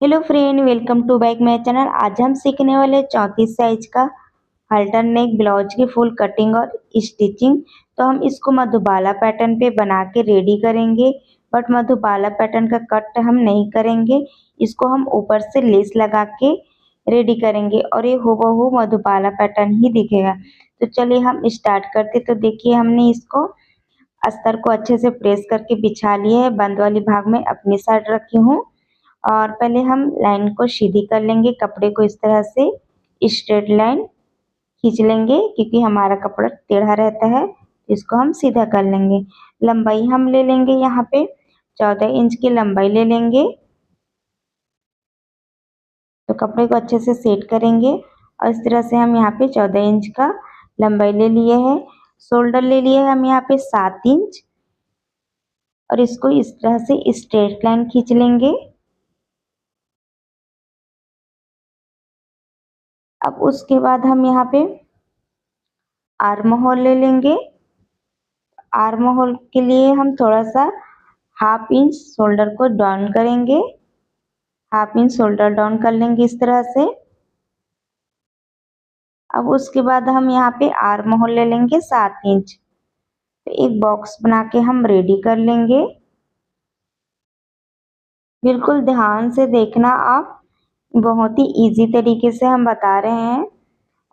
Hello friend, welcome to back my channel. आज हम सीखने वाले 34 साइज का halter नेक ब्लाउज की फुल कटिंग और स्टिचिंग। तो हम इसको मधुबाला पैटर्न पे बना के रेडी करेंगे, बट मधुबाला पैटर्न का कट हम नहीं करेंगे। इसको हम ऊपर से लेस लगा के रेडी करेंगे और ये हूबहू मधुबाला पैटर्न ही दिखेगा। तो चलिए हम स्टार्ट करते। तो देखिए, हमने इसको अस्तर को अच्छे से प्रेस करके बिछा लिया है। बंद वाली भाग में अपनी साइड रखी हूँ और पहले हम लाइन को सीधी कर लेंगे। कपड़े को इस तरह से स्ट्रेट लाइन खींच लेंगे, क्योंकि हमारा कपड़ा टेढ़ा रहता है। इसको हम सीधा कर लेंगे। लंबाई हम ले लेंगे, यहाँ पे 14 इंच की लंबाई ले लेंगे। तो कपड़े को अच्छे से सेट करेंगे और इस तरह से हम यहाँ पे 14 इंच का लंबाई ले लिए है। शोल्डर ले लिए हम यहाँ पे 7 इंच और इसको इस तरह से स्ट्रेट लाइन खींच लेंगे। अब उसके बाद हम यहाँ पे आर्म होल ले लेंगे। आर्म होल के लिए हम थोड़ा सा हाफ इंच शोल्डर को डाउन करेंगे। हाफ इंच शोल्डर डाउन कर लेंगे इस तरह से। अब उसके बाद हम यहाँ पे आर्म होल ले लेंगे 7 इंच। तो एक बॉक्स बना के हम रेडी कर लेंगे। बिल्कुल ध्यान से देखना आप, बहुत ही इजी तरीके से हम बता रहे हैं।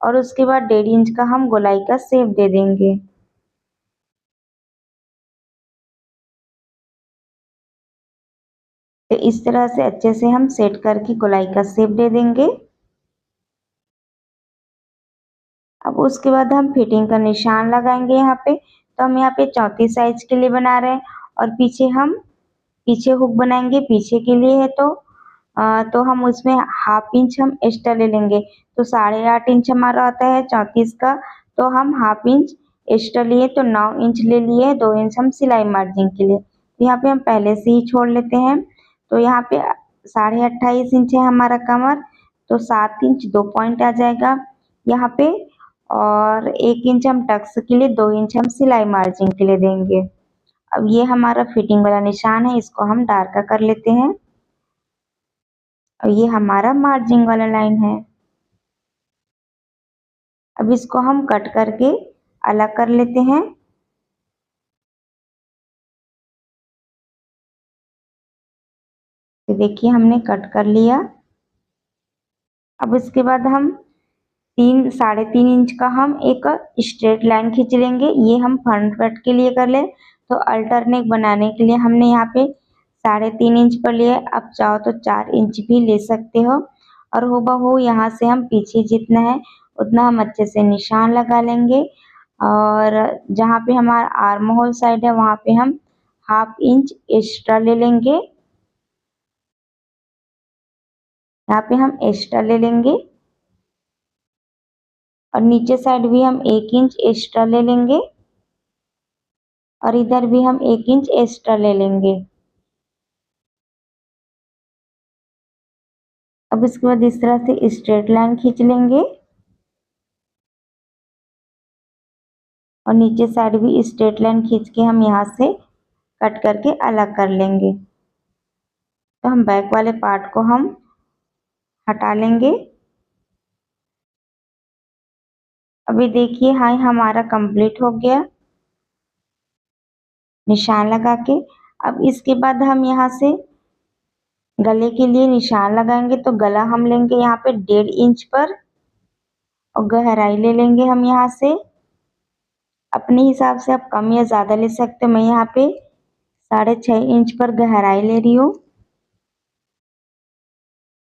और उसके बाद 1.5 इंच का हम गोलाई का शेप दे देंगे। तो इस तरह से अच्छे से हम सेट करके गोलाई का शेप दे देंगे। अब उसके बाद हम फिटिंग का निशान लगाएंगे यहाँ पे। तो हम यहाँ पे 34 साइज के लिए बना रहे हैं और पीछे हुक बनाएंगे पीछे के लिए है। तो हम उसमें हाफ इंच हम एक्स्ट्रा ले लेंगे। तो 8.5 इंच हमारा आता है 34 का। तो हम हाफ इंच एक्स्ट्रा लिए तो 9 इंच ले लिए। 2 इंच हम सिलाई मार्जिन के लिए, तो यहाँ पे हम पहले से ही छोड़ लेते हैं। तो यहाँ पे 28.5 इंच है हमारा कमर। तो 7 इंच 2 पॉइंट आ जाएगा यहाँ पे। और 1 इंच हम टक्स के लिए, 2 इंच हम सिलाई मार्जिन के लिए देंगे। अब ये हमारा फिटिंग वाला निशान है, इसको हम डार्क कर लेते हैं। और ये हमारा मार्जिन वाला लाइन है। अब इसको हम कट करके अलग कर लेते हैं। तो देखिए, हमने कट कर लिया। अब इसके बाद हम 3-3.5 इंच का हम एक स्ट्रेट लाइन खींच लेंगे। ये हम फ्रंट पार्ट के लिए कर ले। तो अल्टरनेट बनाने के लिए हमने यहाँ पे 3.5 इंच पर लिया। अब चाहो तो 4 इंच भी ले सकते हो। और हूबहू यहाँ से हम पीछे जितना है उतना हम अच्छे से निशान लगा लेंगे। और जहाँ पे हमारा आर्म होल साइड है वहाँ पे हम हाफ इंच एक्स्ट्रा ले लेंगे। यहाँ पे हम एक्स्ट्रा ले लेंगे और नीचे साइड भी हम 1 इंच एक्स्ट्रा ले लेंगे और इधर भी हम 1 इंच एक्स्ट्रा ले लेंगे। अब इसके बाद इस तरह से स्ट्रेट लाइन खींच लेंगे और नीचे साइड भी स्ट्रेट लाइन खींच के हम यहाँ से कट करके अलग कर लेंगे। तो हम बैक वाले पार्ट को हम हटा लेंगे। अभी देखिए, हाँ, हमारा कंप्लीट हो गया निशान लगा के। अब इसके बाद हम यहाँ से गले के लिए निशान लगाएंगे। तो गला हम लेंगे यहाँ पे 1.5 इंच पर और गहराई ले लेंगे हम यहाँ से अपने हिसाब से। आप कम या ज़्यादा ले सकते हो। मैं यहाँ पे 6.5 इंच पर गहराई ले रही हूँ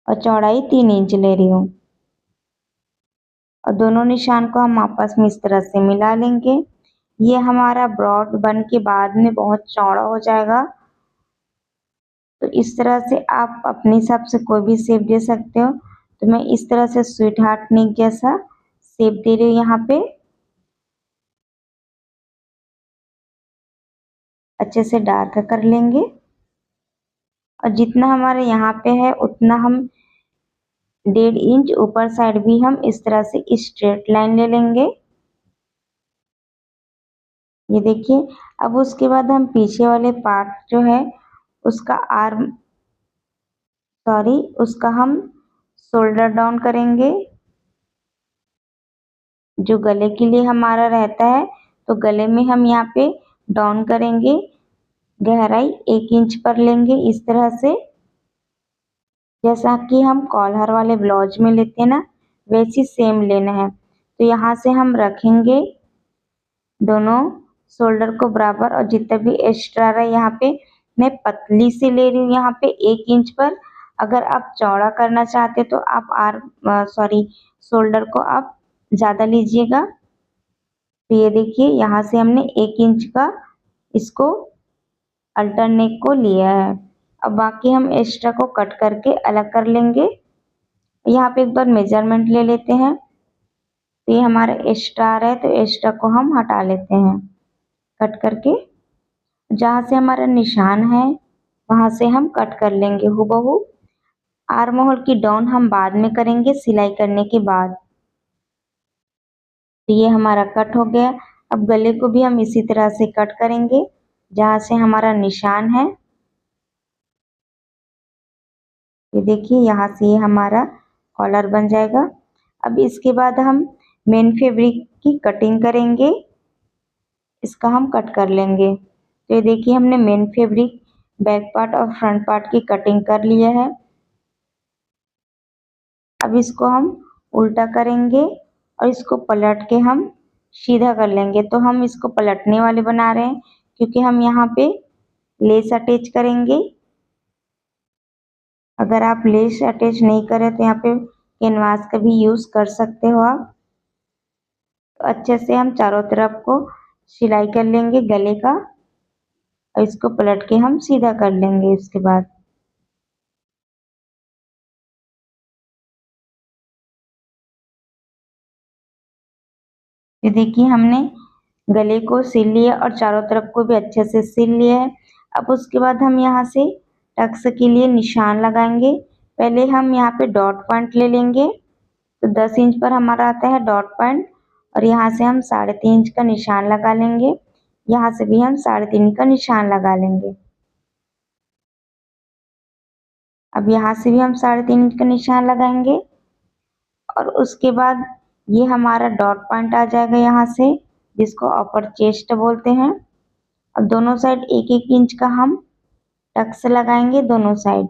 और चौड़ाई 3 इंच ले रही हूँ। और दोनों निशान को हम आपस में इस तरह से मिला लेंगे। ये हमारा ब्रॉड बन के बाद में बहुत चौड़ा हो जाएगा। तो इस तरह से आप अपने हिसाब से कोई भी शेप दे सकते हो। तो मैं इस तरह से स्वीट हार्ट नेक जैसा शेप दे रही हूँ यहाँ पे। अच्छे से डार्क कर लेंगे और जितना हमारे यहाँ पे है उतना हम 1.5 इंच ऊपर साइड भी हम इस तरह से स्ट्रेट लाइन ले लेंगे। ये देखिए। अब उसके बाद हम पीछे वाले पार्ट जो है उसका आर्म सॉरी, उसका हम शोल्डर डाउन करेंगे। जो गले के लिए हमारा रहता है, तो गले में हम यहाँ पे डाउन करेंगे, गहराई 1 इंच पर लेंगे इस तरह से, जैसा कि हम कॉलर वाले ब्लाउज में लेते हैं ना, वैसी सेम लेना है। तो यहाँ से हम रखेंगे दोनों शोल्डर को बराबर, और जितना भी एक्स्ट्रा रहा यहाँ पे मैं पतली से ले रही हूँ, यहाँ पे 1 इंच पर। अगर आप चौड़ा करना चाहते तो आप शोल्डर को आप ज़्यादा लीजिएगा। तो ये देखिए यहाँ से हमने 1 इंच का इसको अल्टरनेट को लिया है। अब बाकी हम एक्स्ट्रा को कट करके अलग कर लेंगे। यहाँ पे एक बार मेजरमेंट ले लेते हैं। तो ये हमारा एक्स्ट्रा आ रहा है, तो एक्स्ट्रा को हम हटा लेते हैं कट करके। जहाँ से हमारा निशान है वहाँ से हम कट कर लेंगे हूबहू। आर्म होल की डाउन हम बाद में करेंगे सिलाई करने के बाद। तो ये हमारा कट हो गया। अब गले को भी हम इसी तरह से कट करेंगे जहाँ से हमारा निशान है। ये देखिए यहाँ से ये हमारा कॉलर बन जाएगा। अब इसके बाद हम मेन फैब्रिक की कटिंग करेंगे, इसका हम कट कर लेंगे। तो ये देखिए हमने मेन फैब्रिक बैक पार्ट और फ्रंट पार्ट की कटिंग कर लिया है। अब इसको हम उल्टा करेंगे और इसको पलट के हम सीधा कर लेंगे। तो हम इसको पलटने वाले बना रहे हैं क्योंकि हम यहाँ पे लेस अटैच करेंगे। अगर आप लेस अटैच नहीं करें तो यहाँ पे कैनवास का भी यूज़ कर सकते हो आप। तो अच्छे से हम चारों तरफ को सिलाई कर लेंगे गले का, और इसको पलट के हम सीधा कर लेंगे इसके बाद। ये देखिए हमने गले को सिल लिया और चारों तरफ को भी अच्छे से सिल लिया है। अब उसके बाद हम यहाँ से टक्स के लिए निशान लगाएंगे। पहले हम यहाँ पे डॉट पॉइंट ले लेंगे। तो 10 इंच पर हमारा आता है डॉट पॉइंट, और यहाँ से हम 3.5 इंच का निशान लगा लेंगे। यहाँ से भी हम 3.5 का निशान लगा लेंगे। अब यहाँ से भी हम 3.5 इंच का निशान लगाएंगे, और उसके बाद ये हमारा डॉट पॉइंट आ जाएगा यहाँ से, जिसको अपर चेस्ट बोलते हैं। और दोनों साइड 1-1 इंच का हम टक्स लगाएंगे दोनों साइड।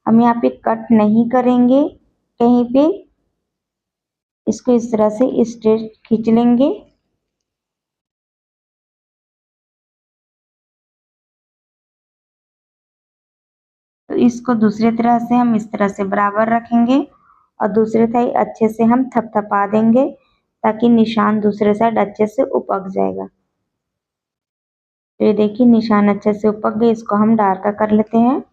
हम यहाँ पे कट नहीं करेंगे कहीं पे, इसको इस तरह से स्ट्रेट खींच लेंगे। तो इसको दूसरी तरह से हम इस तरह से बराबर रखेंगे और दूसरे साइड अच्छे से हम थपथपा देंगे ताकि निशान दूसरे साइड अच्छे से उपक जाएगा। तो ये देखिए निशान अच्छे से उपक गए, इसको हम डार्क कर लेते हैं।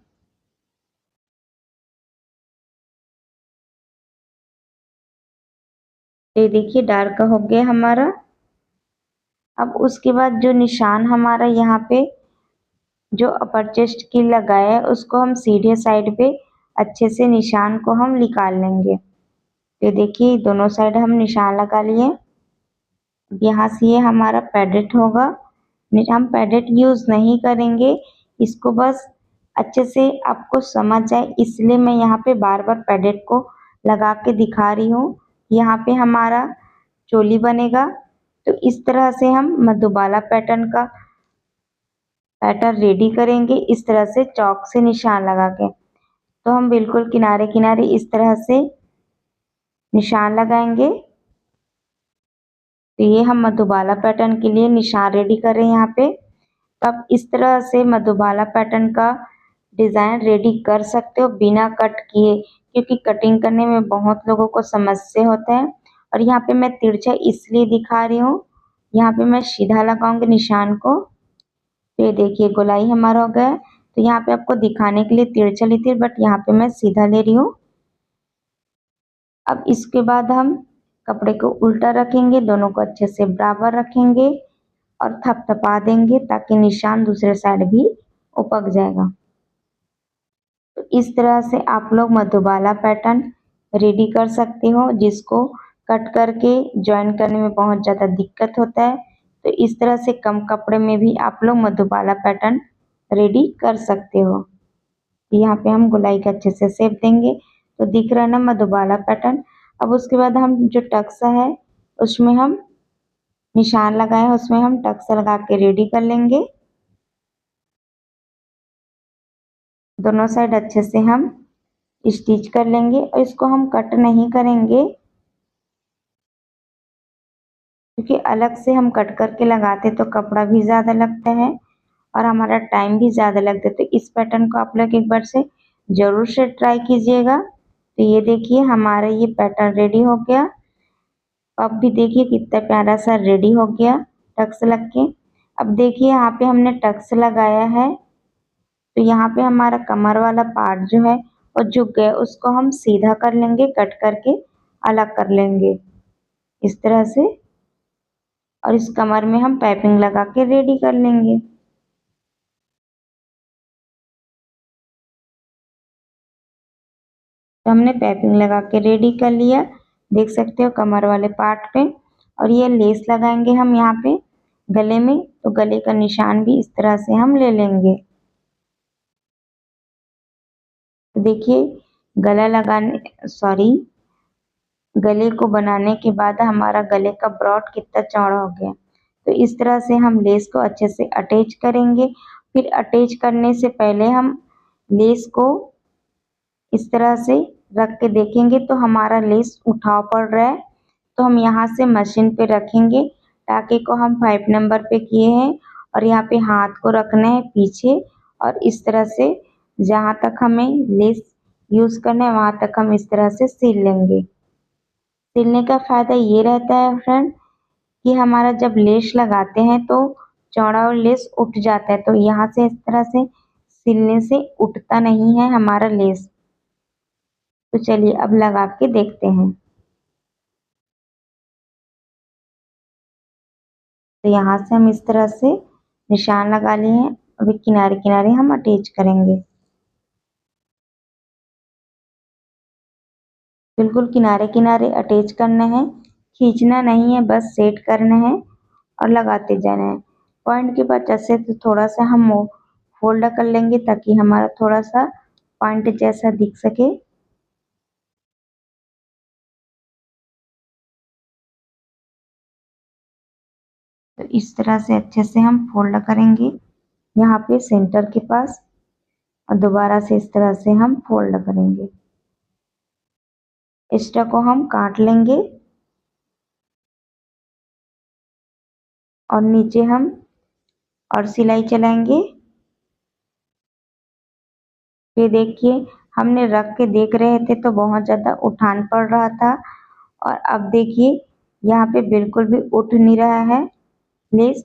ये देखिए डार्क हो गया हमारा। अब उसके बाद जो निशान हमारा यहाँ पे जो अपर चेस्ट की लगाया है उसको हम सीधे साइड पे अच्छे से निशान को हम निकाल लेंगे। तो देखिए दोनों साइड हम निशान लगा लिए। यहाँ से ये हमारा पैडेड होगा। हम पैडेड यूज़ नहीं करेंगे, इसको बस अच्छे से आपको समझ जाए इसलिए मैं यहाँ पे बार बार पैडेड को लगा के दिखा रही हूँ। यहाँ पे हमारा चोली बनेगा। तो इस तरह से हम मधुबाला पैटर्न का पैटर्न रेडी करेंगे, इस तरह से चौक से निशान लगा के। तो हम बिल्कुल किनारे किनारे इस तरह से निशान लगाएंगे। तो ये हम मधुबाला पैटर्न के लिए निशान रेडी कर रहे हैं यहाँ पे। तो आप इस तरह से मधुबाला पैटर्न का डिज़ाइन रेडी कर सकते हो बिना कट किए, क्योंकि कटिंग करने में बहुत लोगों को समस्या होता है। और यहाँ पे मैं तिरछा इसलिए दिखा रही हूँ, यहाँ पे मैं सीधा लगाऊंगी निशान को। तो ये देखिए गोलाई हमारा हो गया है। तो यहाँ पे आपको दिखाने के लिए तिरछा ली थी, बट यहाँ पे मैं सीधा ले रही हूँ। अब इसके बाद हम कपड़े को उल्टा रखेंगे, दोनों को अच्छे से बराबर रखेंगे और थपथपा देंगे ताकि निशान दूसरे साइड भी उपक जाएगा। तो इस तरह से आप लोग मधुबाला पैटर्न रेडी कर सकते हो, जिसको कट करके ज्वाइन करने में बहुत ज़्यादा दिक्कत होता है। तो इस तरह से कम कपड़े में भी आप लोग मधुबाला पैटर्न रेडी कर सकते हो। यहाँ पे हम गोलाई का अच्छे से शेप देंगे। तो दिख रहा है ना मधुबाला पैटर्न। अब उसके बाद हम जो टक्सा है उसमें हम निशान लगाए, उसमें हम टक्स लगा के रेडी कर लेंगे। दोनों साइड अच्छे से हम स्टिच कर लेंगे और इसको हम कट नहीं करेंगे, क्योंकि अलग से हम कट करके लगाते तो कपड़ा भी ज़्यादा लगता है और हमारा टाइम भी ज़्यादा लगता है। तो इस पैटर्न को आप लोग एक बार से ज़रूर से ट्राई कीजिएगा। तो ये देखिए हमारा ये पैटर्न रेडी हो गया। अब भी देखिए कितना प्यारा सा रेडी हो गया टक्स लग के। अब देखिए यहाँ पे हमने टक्स लगाया है, तो यहाँ पे हमारा कमर वाला पार्ट जो है वो झुक गया, उसको हम सीधा कर लेंगे, कट करके अलग कर लेंगे इस तरह से। और इस कमर में हम पाइपिंग लगा के रेडी कर लेंगे। तो हमने पाइपिंग लगा के रेडी कर लिया, देख सकते हो कमर वाले पार्ट पे। और ये लेस लगाएंगे हम यहाँ पे गले में, तो गले का निशान भी इस तरह से हम ले लेंगे। तो देखिए गला लगाने गले को बनाने के बाद हमारा गले का ब्रॉड कितना चौड़ा हो गया। तो इस तरह से हम लेस को अच्छे से अटैच करेंगे। फिर अटैच करने से पहले हम लेस को इस तरह से रख के देखेंगे तो हमारा लेस उठाव पड़ रहा है, तो हम यहाँ से मशीन पे रखेंगे। टाके को हम 5 नंबर पे किए हैं और यहाँ पे हाथ को रखना है पीछे, और इस तरह से जहाँ तक हमें लेस यूज़ करना है वहाँ तक हम इस तरह से सिल लेंगे। सिलने का फ़ायदा ये रहता है फ्रेंड कि हमारा जब लेस लगाते हैं तो चौड़ा और लेस उठ जाता है, तो यहाँ से इस तरह से सिलने से उठता नहीं है हमारा लेस। तो चलिए अब लगा के देखते हैं। तो यहाँ से हम इस तरह से निशान लगा लिए हैं, अभी किनारे किनारे हम अटैच करेंगे। बिल्कुल किनारे किनारे अटैच करना है, खींचना नहीं है, बस सेट करना है और लगाते जाना है। पॉइंट के बाद जैसे तो थोड़ा सा हम फोल्ड कर लेंगे ताकि हमारा थोड़ा सा पॉइंट जैसा दिख सके। तो इस तरह से अच्छे से हम फोल्ड करेंगे यहाँ पे सेंटर के पास, और दोबारा से इस तरह से हम फोल्ड करेंगे। एक्स्ट्रा को हम काट लेंगे और नीचे हम और सिलाई चलाएंगे। ये देखिए हमने रख के देख रहे थे तो बहुत ज़्यादा उठान पड़ रहा था, और अब देखिए यहाँ पे बिल्कुल भी उठ नहीं रहा है लेस।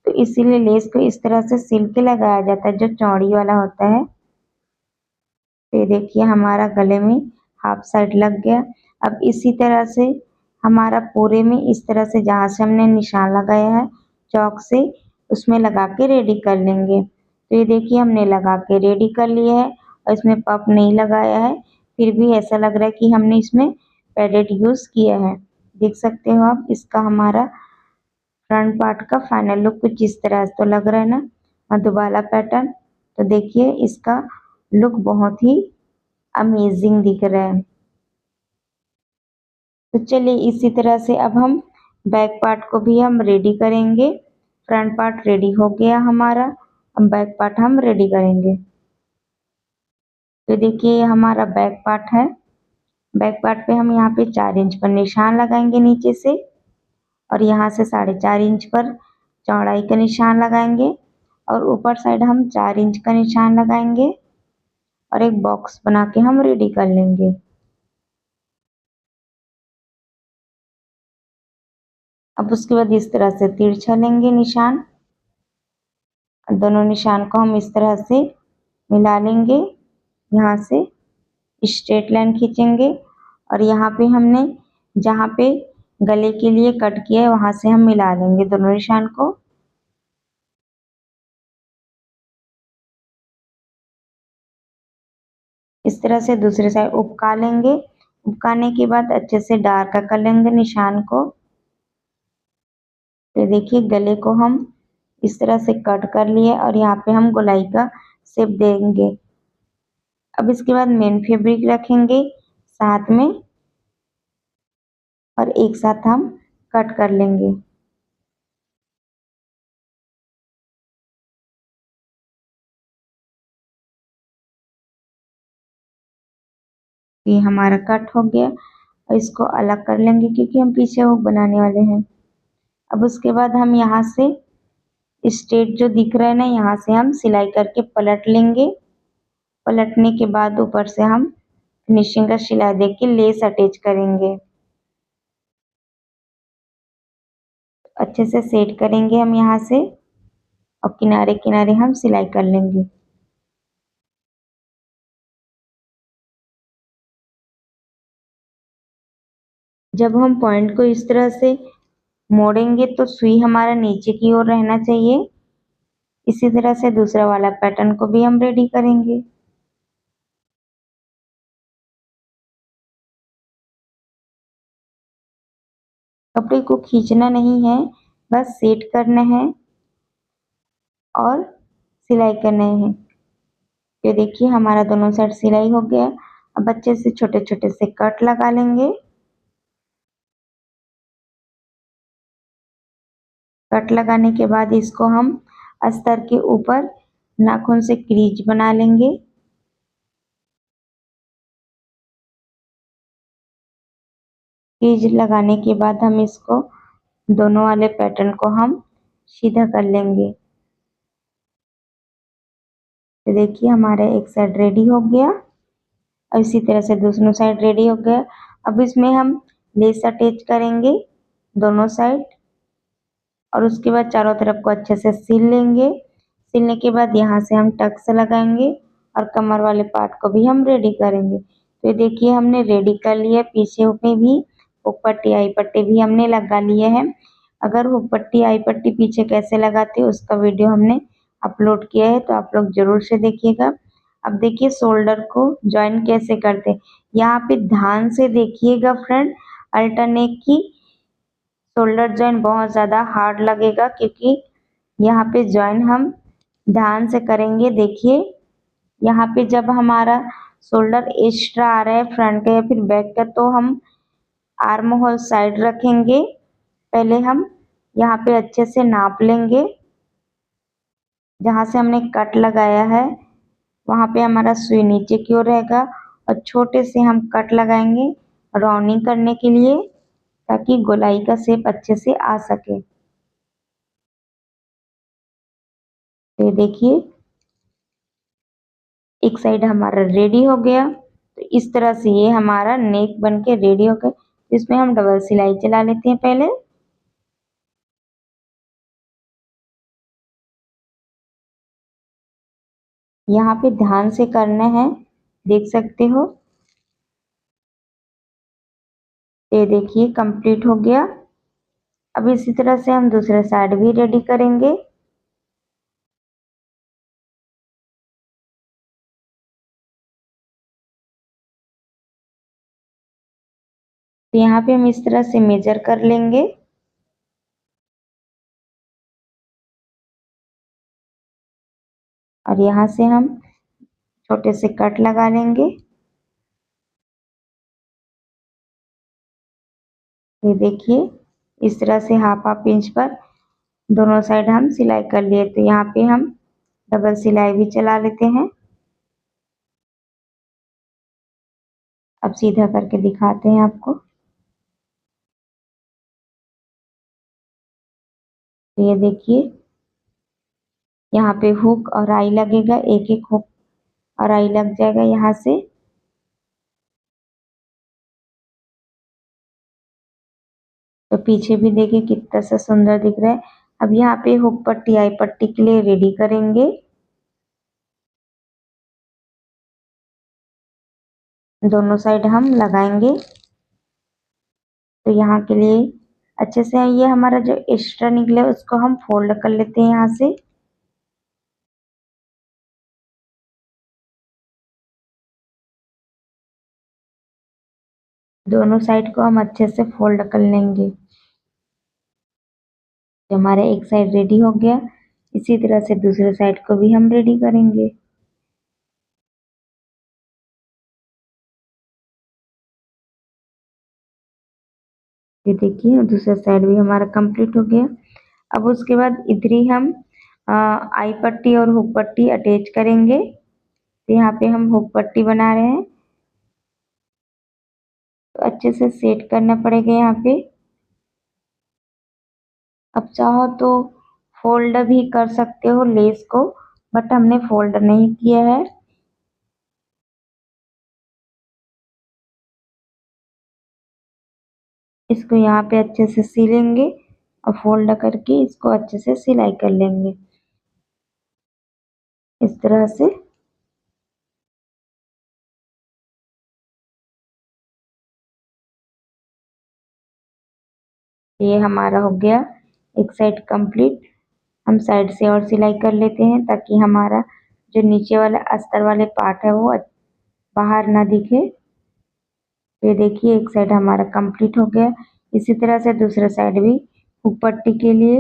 तो इसीलिए लेस को इस तरह से सिल के लगाया जाता है जो चौड़ी वाला होता है। तो ये देखिए हमारा गले में हाफ साइड लग गया। अब इसी तरह से हमारा पूरे में इस तरह से जहाँ से हमने निशान लगाया है चौक से उसमें लगा के रेडी कर लेंगे। तो ये देखिए हमने लगा के रेडी कर लिया है और इसमें पफ नहीं लगाया है, फिर भी ऐसा लग रहा है कि हमने इसमें पैडेड यूज़ किया है। देख सकते हो आप इसका हमारा फ्रंट पार्ट का फाइनल लुक कुछ इस तरह से तो लग रहा है ना मधुबाला पैटर्न। तो देखिए इसका लुक बहुत ही अमेजिंग दिख रहा है। तो चलिए इसी तरह से अब हम बैक पार्ट को भी हम रेडी करेंगे। फ्रंट पार्ट रेडी हो गया हमारा, अब बैक पार्ट हम रेडी करेंगे। तो देखिए ये हमारा बैक पार्ट है। बैक पार्ट पे हम यहाँ पे 4 इंच पर निशान लगाएंगे नीचे से, और यहाँ से 4.5 इंच पर चौड़ाई का निशान लगाएंगे, और ऊपर साइड हम 4 इंच का निशान लगाएंगे और एक बॉक्स बना के हम रेडी कर लेंगे। अब उसके बाद इस तरह से तिरछा लेंगे निशान, दोनों निशान को हम इस तरह से मिला लेंगे। यहाँ से स्ट्रेट लाइन खींचेंगे और यहाँ पे हमने जहाँ पे गले के लिए कट किया है वहाँ से हम मिला लेंगे दोनों निशान को। इस तरह से दूसरे साइड उपका लेंगे। उपकाने के बाद अच्छे से डार्क कर लेंगे निशान को। तो देखिए गले को हम इस तरह से कट कर लिए और यहाँ पे हम गोलाई का शेप देंगे। अब इसके बाद मेन फैब्रिक रखेंगे साथ में और एक साथ हम कट कर लेंगे। ये हमारा कट हो गया और इसको अलग कर लेंगे क्योंकि हम पीछे हुक बनाने वाले हैं। अब उसके बाद हम यहाँ से स्ट्रेट जो दिख रहा है ना, यहाँ से हम सिलाई करके पलट लेंगे। पलटने के बाद ऊपर से हम फिनिशिंग का सिलाई दे के लेस अटैच करेंगे। अच्छे से सेट करेंगे हम यहाँ से और किनारे किनारे हम सिलाई कर लेंगे। जब हम पॉइंट को इस तरह से मोड़ेंगे तो सुई हमारा नीचे की ओर रहना चाहिए। इसी तरह से दूसरा वाला पैटर्न को भी हम रेडी करेंगे। कपड़े को खींचना नहीं है, बस सेट करना है और सिलाई करना है। ये देखिए हमारा दोनों साइड सिलाई हो गया। अब अच्छे से छोटे छोटे से कट लगा लेंगे। कट लगाने के बाद इसको हम अस्तर के ऊपर नाखून से क्रीज बना लेंगे। क्रीज लगाने के बाद हम इसको दोनों वाले पैटर्न को हम सीधा कर लेंगे। तो देखिए हमारा एक साइड रेडी हो गया और इसी तरह से दूसरी साइड रेडी हो गया। अब इसमें हम लेस अटैच करेंगे दोनों साइड और उसके बाद चारों तरफ को अच्छे से सिल लेंगे। सिलने के बाद यहाँ से हम टक्स लगाएंगे और कमर वाले पार्ट को भी हम रेडी करेंगे। तो ये देखिए हमने रेडी कर लिया। पीछे में भी हुक पट्टी आई पट्टी भी हमने लगा लिए हैं। अगर हुक पट्टी आई पट्टी पीछे कैसे लगाते हैं उसका वीडियो हमने अपलोड किया है, तो आप लोग जरूर से देखिएगा। अब देखिए शोल्डर को ज्वाइन कैसे करते हैं। यहाँ पे ध्यान से देखिएगा फ्रेंड, अल्टरनेट की शोल्डर ज्वाइन बहुत ज़्यादा हार्ड लगेगा क्योंकि यहाँ पे ज्वाइन हम ध्यान से करेंगे। देखिए यहाँ पे जब हमारा शोल्डर एक्स्ट्रा आ रहा है फ्रंट का या फिर बैक का, तो हम आर्म होल साइड रखेंगे। पहले हम यहाँ पे अच्छे से नाप लेंगे। जहाँ से हमने कट लगाया है वहाँ पे हमारा सुई नीचे की ओर रहेगा और छोटे से हम कट लगाएंगे राउंडिंग करने के लिए, ताकि गोलाई का शेप अच्छे से आ सके। तो ये देखिए एक साइड हमारा रेडी हो गया। तो इस तरह से ये हमारा नेक बन के रेडी हो गया। इसमें हम डबल सिलाई चला लेते हैं पहले। यहाँ पे ध्यान से करना है, देख सकते हो। ये देखिए कंप्लीट हो गया। अब इसी तरह से हम दूसरे साइड भी रेडी करेंगे। तो यहाँ पे हम इस तरह से मेजर कर लेंगे। और यहाँ से हम छोटे से कट लगा लेंगे। ये देखिए इस तरह से हाफ हाफ इंच पर दोनों साइड हम सिलाई कर लिए। तो यहाँ पे हम डबल सिलाई भी चला लेते हैं। अब सीधा करके दिखाते हैं आपको। तो ये देखिए यहाँ पे हुक और आई लगेगा, एक एक हुक और आई लग जाएगा यहाँ से। तो पीछे भी देखिए कितना सा सुंदर दिख रहा है। अब यहाँ पे हुक पट्टी आई पट्टी के लिए रेडी करेंगे। दोनों साइड हम लगाएंगे। तो यहाँ के लिए अच्छे से ये हमारा जो एक्स्ट्रा निकले उसको हम फोल्ड कर लेते हैं यहाँ से। दोनों साइड को हम अच्छे से फोल्ड कर लेंगे। तो हमारा एक साइड रेडी हो गया। इसी तरह से दूसरे साइड को भी हम रेडी करेंगे। ये देखिए दूसरा साइड भी हमारा कंप्लीट हो गया। अब उसके बाद इधर ही हम आई पट्टी और हुक पट्टी अटैच करेंगे। तो यहाँ पे हम हुक पट्टी बना रहे हैं, तो अच्छे से सेट करना पड़ेगा यहाँ पे। अब चाहो तो फोल्ड भी कर सकते हो लेस को, बट हमने फोल्ड नहीं किया है। इसको यहाँ पे अच्छे से सिलेंगे और फोल्ड करके इसको अच्छे से सिलाई कर लेंगे इस तरह से। ये हमारा हो गया एक साइड कंप्लीट। हम साइड से और सिलाई कर लेते हैं ताकि हमारा जो नीचे वाला अस्तर वाले पार्ट है वो बाहर ना दिखे। ये देखिए एक साइड हमारा कंप्लीट हो गया। इसी तरह से दूसरा साइड भी हुक पट्टी के लिए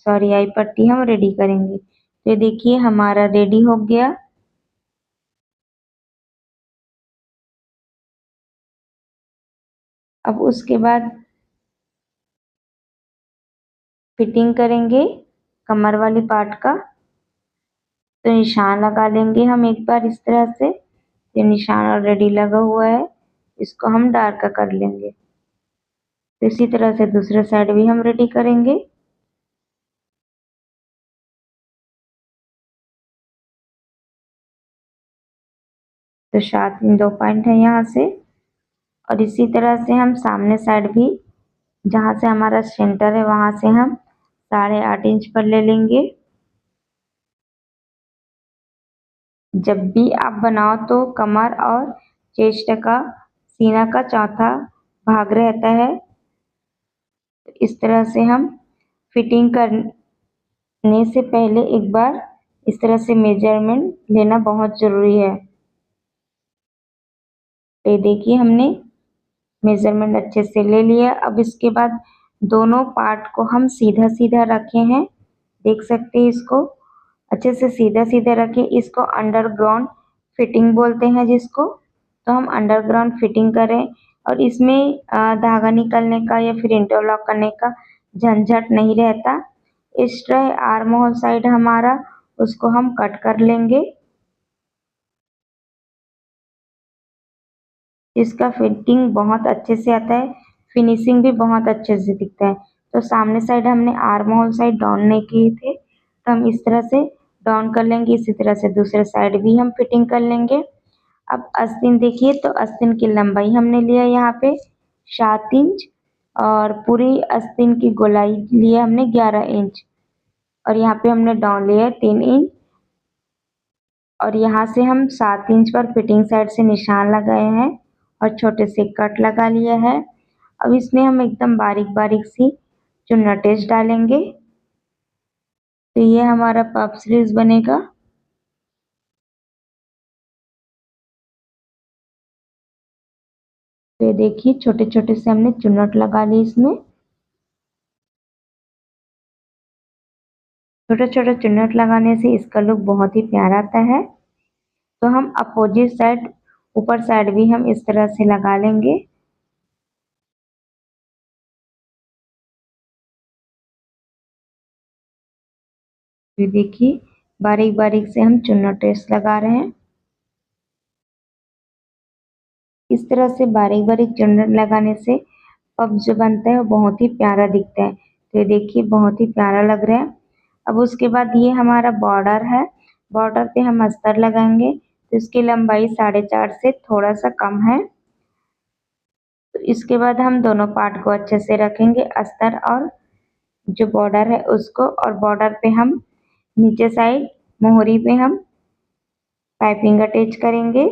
आई पट्टी हम रेडी करेंगे। तो ये देखिए हमारा रेडी हो गया। अब उसके बाद फिटिंग करेंगे कमर वाली पार्ट का। तो निशान लगा लेंगे हम एक बार इस तरह से। ये निशान ऑलरेडी लगा हुआ है, इसको हम डार्क कर लेंगे। तो इसी तरह से दूसरा साइड भी हम रेडी करेंगे। तो साथ में 2 पॉइंट है यहाँ से, और इसी तरह से हम सामने साइड भी जहाँ से हमारा सेंटर है वहां से हम 8.5 इंच पर ले लेंगे। जब भी आप बनाओ तो कमर और चेस्ट का सीना का चौथा भाग रहता है। इस तरह से हम फिटिंग करने से पहले एक बार इस तरह से मेजरमेंट लेना बहुत जरूरी है। तो देखिए हमने मेजरमेंट अच्छे से ले लिया। अब इसके बाद दोनों पार्ट को हम सीधा सीधा रखे हैं, देख सकते हैं इसको अच्छे से सीधा सीधा रखें। इसको अंडरग्राउंड फिटिंग बोलते हैं जिसको। तो हम अंडरग्राउंड फिटिंग करें और इसमें धागा निकलने का या फिर इंटरलॉक करने का झंझट नहीं रहता। एक्स्ट्रा आर्म होल साइड हमारा उसको हम कट कर लेंगे। इसका फिटिंग बहुत अच्छे से आता है, फिनिशिंग भी बहुत अच्छे से दिखता है। तो सामने साइड हमने आर्म होल साइड डाउन नहीं किए थे, तो हम इस तरह से डाउन कर लेंगे। इसी तरह से दूसरे साइड भी हम फिटिंग कर लेंगे। अब आस्तीन देखिए, तो आस्तीन की लंबाई हमने लिया यहाँ पे 7 इंच और पूरी आस्तीन की गोलाई लिया हमने 11 इंच, और यहाँ पे हमने डाउन लिया 3 इंच, और यहाँ से हम 7 इंच पर फिटिंग साइड से निशान लगाए हैं और छोटे से कट लगा लिया है। अब इसमें हम एकदम बारीक बारीक सी चुन्ना टेस्ट डालेंगे। तो ये हमारा पफ स्लीव्स बनेगा। तो ये देखिए छोटे छोटे से हमने चुन्नट लगा ली इसमें। छोटे छोटे चुन्नट लगाने से इसका लुक बहुत ही प्यारा आता है। तो हम अपोजिट साइड ऊपर साइड भी हम इस तरह से लगा लेंगे। ये देखिए बारीक बारीक से हम चुन्नट टेस्ट लगा रहे हैं। इस तरह से बारीक बारीक चुन्नट लगाने से पफ जो बनता है वो बहुत ही प्यारा दिखता है। तो ये देखिए बहुत ही प्यारा लग रहा है। अब उसके बाद ये हमारा बॉर्डर है, बॉर्डर पे हम अस्तर लगाएंगे। तो इसकी लंबाई 4.5 से थोड़ा सा कम है। तो इसके बाद हम दोनों पार्ट को अच्छे से रखेंगे, अस्तर और जो बॉर्डर है उसको। और बॉर्डर पे हम नीचे साइड मोहरी पे हम पाइपिंग अटैच करेंगे।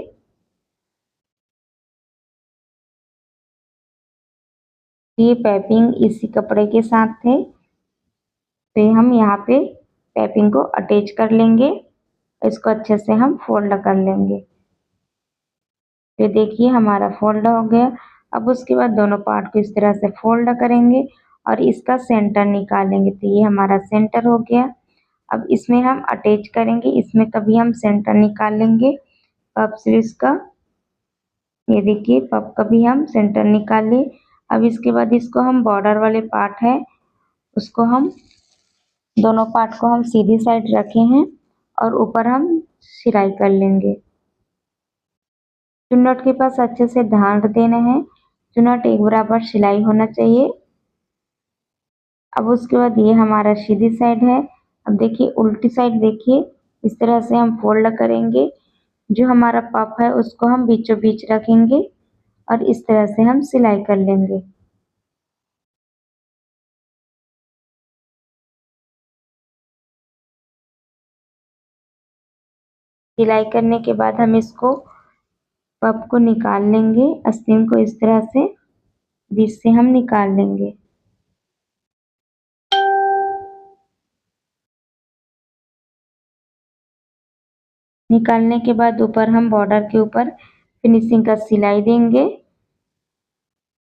ये पाइपिंग इसी कपड़े के साथ थे, तो हम यहाँ पे पाइपिंग को अटैच कर लेंगे। इसको अच्छे से हम फोल्ड कर लेंगे। तो देखिए हमारा फोल्ड हो गया। अब उसके बाद दोनों पार्ट को इस तरह से फोल्ड करेंगे और इसका सेंटर निकालेंगे। तो ये हमारा सेंटर हो गया। अब इसमें हम अटैच करेंगे, इसमें कभी हम सेंटर निकाल लेंगे पफ स्लीव्स का। ये देखिए पफ का भी हम सेंटर निकाल लिए। अब इसके बाद इसको हम बॉर्डर वाले पार्ट है उसको हम दोनों पार्ट को हम सीधी साइड रखे हैं और ऊपर हम सिलाई कर लेंगे। चुन्नट के पास अच्छे से ध्यान देना है, चुन्नट एक बराबर सिलाई होना चाहिए। अब उसके बाद ये हमारा सीधी साइड है। अब देखिए उल्टी साइड देखिए, इस तरह से हम फोल्ड करेंगे। जो हमारा पफ है उसको हम बीचों बीच रखेंगे और इस तरह से हम सिलाई कर लेंगे। सिलाई करने के बाद हम इसको पफ को निकाल लेंगे, आस्तीन को इस तरह से बीच से हम निकाल लेंगे। निकालने के बाद ऊपर हम बॉर्डर के ऊपर फिनिशिंग का सिलाई देंगे।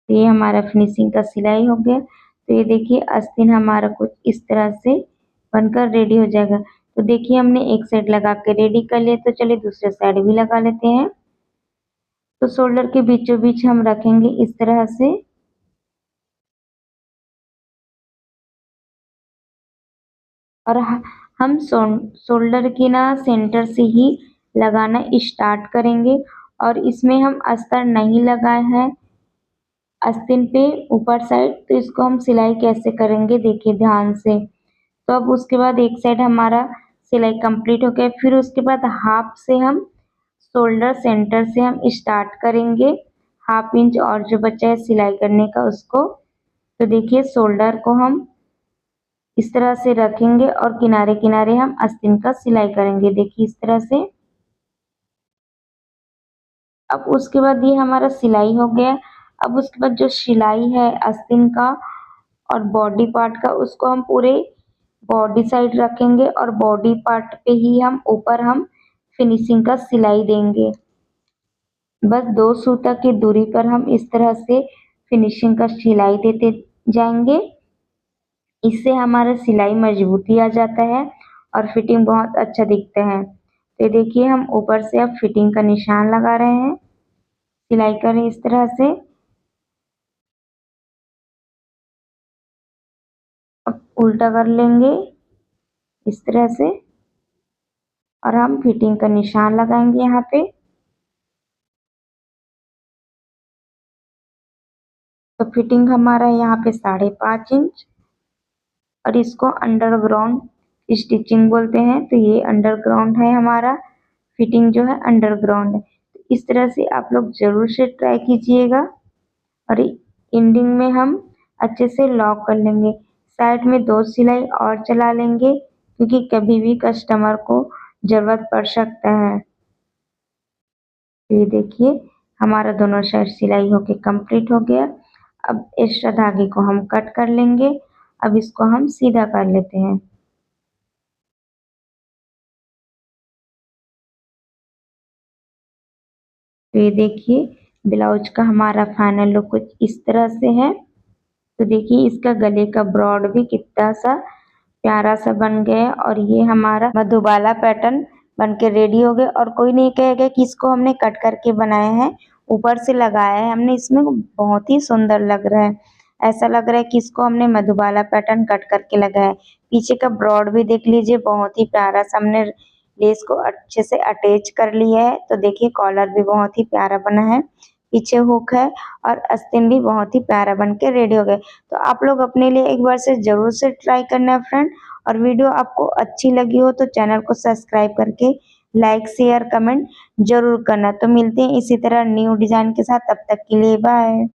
ये हमारा फिनिशिंग का सिलाई हो गया। तो ये देखिए आस्तीन हमारा कुछ इस तरह से बनकर रेडी हो जाएगा। तो देखिए हमने एक साइड लगा के रेडी कर लिया, तो चलिए दूसरे साइड भी लगा लेते हैं। तो शोल्डर के बीचों बीच हम रखेंगे इस तरह से। और हम शोल्डर की ना सेंटर से ही लगाना स्टार्ट करेंगे और इसमें हम अस्तर नहीं लगाए हैं आस्तीन पे ऊपर साइड। तो इसको हम सिलाई कैसे करेंगे देखिए ध्यान से। तो अब उसके बाद एक साइड हमारा सिलाई कंप्लीट हो गया, फिर उसके बाद हाफ से हम शोल्डर सेंटर से हम स्टार्ट करेंगे, हाफ इंच और जो बचा है सिलाई करने का उसको। तो देखिए शोल्डर को हम इस तरह से रखेंगे और किनारे किनारे हम आस्तीन का सिलाई करेंगे, देखिए इस तरह से। अब उसके बाद ये हमारा सिलाई हो गया। अब उसके बाद जो सिलाई है आस्तीन का और बॉडी पार्ट का उसको हम पूरे बॉडी साइड रखेंगे और बॉडी पार्ट पे ही हम ऊपर हम फिनिशिंग का सिलाई देंगे। बस 2 सूता की दूरी पर हम इस तरह से फिनिशिंग का सिलाई देते जाएंगे। इससे हमारा सिलाई मजबूती आ जाता है और फिटिंग बहुत अच्छा दिखता है। तो देखिए हम ऊपर से अब फिटिंग का निशान लगा रहे हैं, सिलाई करें इस तरह से। अब उल्टा कर लेंगे इस तरह से और हम फिटिंग का निशान लगाएंगे यहाँ पे। तो फिटिंग हमारा यहाँ पे 5.5 इंच और इसको अंडरग्राउंड स्टिचिंग बोलते हैं। तो ये अंडरग्राउंड है हमारा, फिटिंग जो है अंडरग्राउंड है। तो इस तरह से आप लोग जरूर से ट्राई कीजिएगा और एंडिंग में हम अच्छे से लॉक कर लेंगे। साइड में 2 सिलाई और चला लेंगे क्योंकि कभी भी कस्टमर को जरूरत पड़ सकता है। ये देखिए हमारा दोनों साइड सिलाई होके कंप्लीट हो गया। अब एक्स्ट्रा धागे को हम कट कर लेंगे। अब इसको हम सीधा कर लेते हैं। तो ये देखिए ब्लाउज का हमारा फाइनल लुक कुछ इस तरह से है। तो देखिए इसका गले का ब्रॉड भी कितना सा प्यारा सा बन गया और ये हमारा मधुबाला पैटर्न बन के रेडी हो गया। और कोई नहीं कहेगा कि इसको हमने कट करके बनाया है, ऊपर से लगाया है हमने, इसमें बहुत ही सुंदर लग रहा है। ऐसा लग रहा है कि इसको हमने मधुबाला पैटर्न कट करके लगाया है। पीछे का ब्रॉड भी देख लीजिए, बहुत ही प्यारा सा हमने लेस को अच्छे से अटैच कर लिया है। तो देखिए कॉलर भी बहुत ही प्यारा बना है, पीछे हुक है और आस्तीन भी बहुत ही प्यारा बन के रेडी हो गए। तो आप लोग अपने लिए एक बार से जरूर से ट्राई करना फ्रेंड। और वीडियो आपको अच्छी लगी हो तो चैनल को सब्सक्राइब करके लाइक शेयर कमेंट जरूर करना। तो मिलते हैं इसी तरह न्यू डिजाइन के साथ, तब तक के लिए बाय।